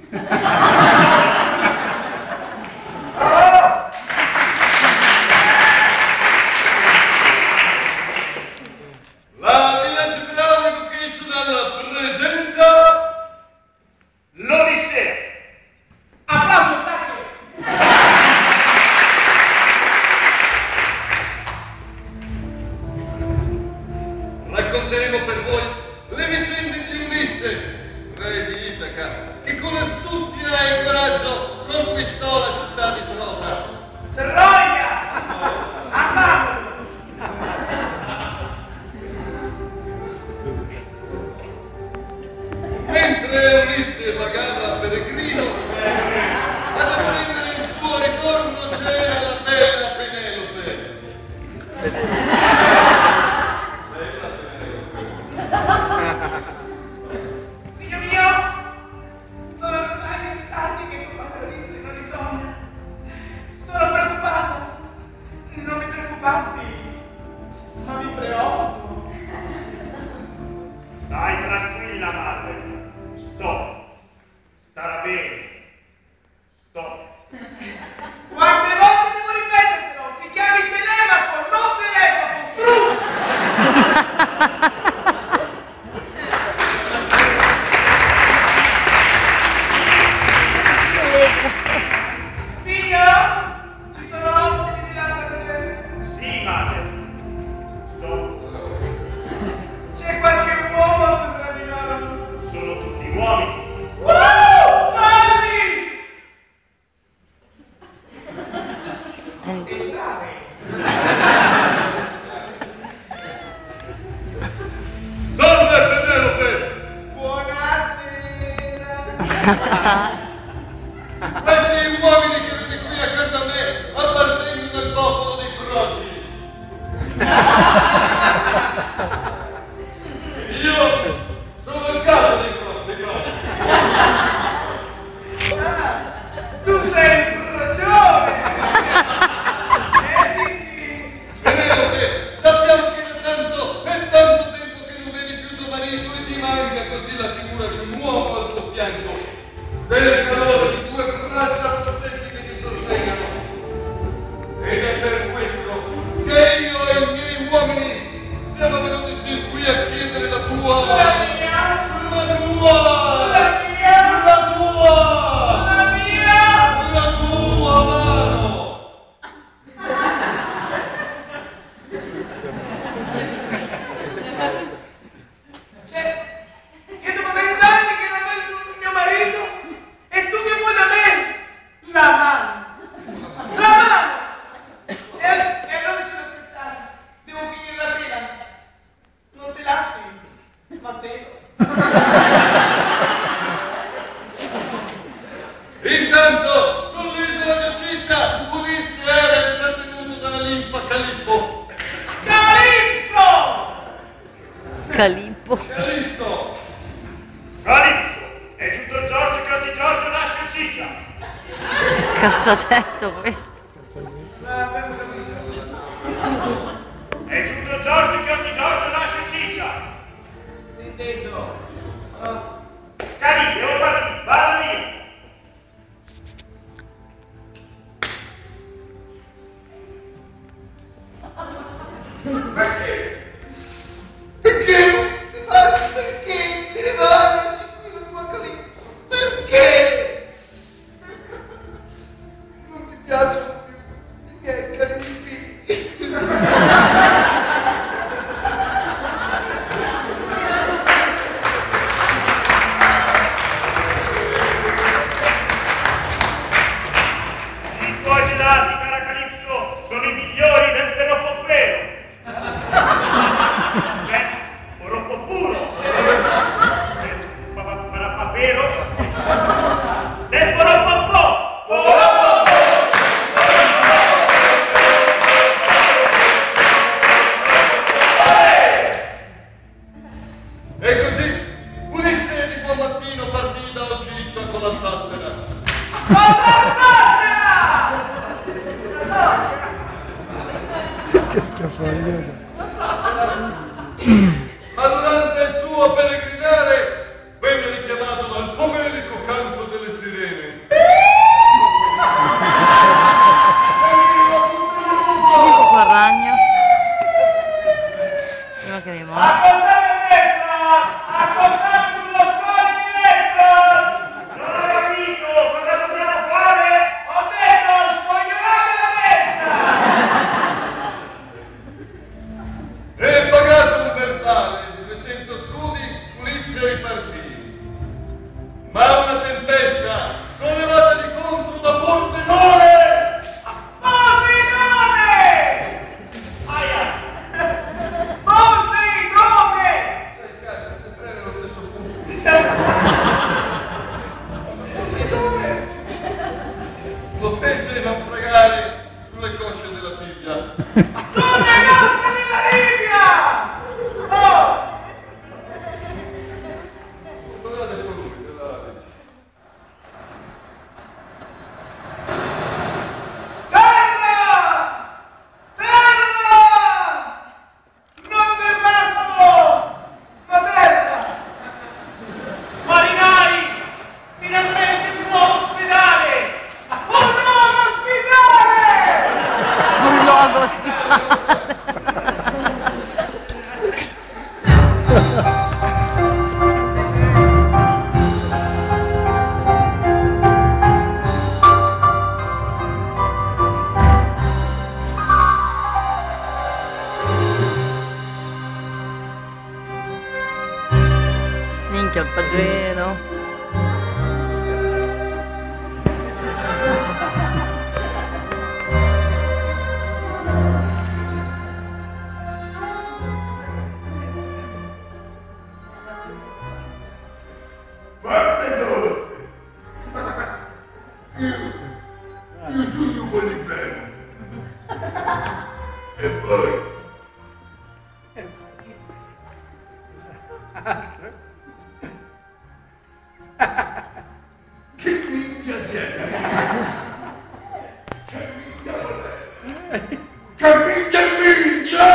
La Village Brown Educational presenta l'Odissea. Applauso, grazie. Racconteremo per voi le vicende di Ulisse, re di Itaca, che con astuzia e coraggio conquistò la città di Trota. Troia! Andiamo! Mentre Ulisse vagava peregrino, ad attendere il suo ritorno c'era la bella Penelope. Figlio mio, sono ormai 20 anni che tuo padre Ulisse non ritorna. Sono preoccupato. Non mi preoccupassi, ma mi preoccupo. Stai tranquilla, madre. Starà bene. Quante volte devo ripetertelo? Ti chiami Telemaco, non Telemaco, Figlio, ci sono ospiti di là per te. Sì, madre. C'è qualche uomo tra di loro. Sono tutti uomini. Falli! Entrare. Salve Penelope! Buonasera. Questi uomini che vedi qui accanto a me appartengono al popolo dei Proci. Io sono il capo dei Proci. Tu sei un procione. Penelope, sappiamo che è tanto tempo che non vedi più tuo marito e ti manca così la figura di un uomo al tuo fianco, del calore di tue braccia possenti che ti sostengano. Ed è per questo che io e i miei uomini siamo venuti sin qui a chiedere la tua... La mia. La tua... La mia. La tua... La mia. La tua mano! Cioè, io dopo 20 anni che non vedo mio marito e tu mi vuoi da me la mano. La mano! E allora ci devo aspettare. Devo finire la pena. Non te lasci, Matteo. Intanto, sull'isola di Ciccia, Ulisse era intrattenuto dalla linfa Calippo. Calypso! Calippo. Calipso! Calipso! È giunto il giorno che oggi Giorgio nasce a Ciccia. Cazzo ha detto questo? È giunto il giorno che oggi Giorgio nasce a Ciccia. Inteso. Cari, devo partire, vado io. Perché? Perché? Ti rimane su la tua Calipso? Perché? Non ti piacciono più i miei Calippi? I tuoi gelati, cara Calipso, sono i migliori del Peropoppero. Oro puro. Papero. Del Poropopò. E così Ulisse di buon mattino partì da Ciccia con la zazzera. Che scafagliata. Ma durante il suo peregrinare venne richiamato dal pomerico canto delle sei partiti. Ma una tempesta sollevata di contro da Pordenone! Poseidone! Aia! Poseidone! Cioè, cazzo, tutte e tre nello stesso punto. Lo fece naufragare sulle cosce della Bibbia. Sulle cosche della Libia! Oh! Dove l'ha detto lui? Dove l'ha detto? Terra! Terra! Non del basso! Ma terra! Marinai! Finalmente un nuovo ospedale! Un nuovo ospedale! Un luogo ospitale. Minchia, il padrino. Guarda dove! Io sono un po' di bene. E poi? Che minchia siete? Che minchia volete? Che minchia!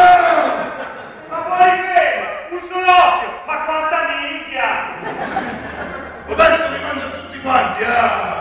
Ma poi fermo! Un solo occhio! Ma quanta minchia! Adesso li mangio tutti quanti, ah!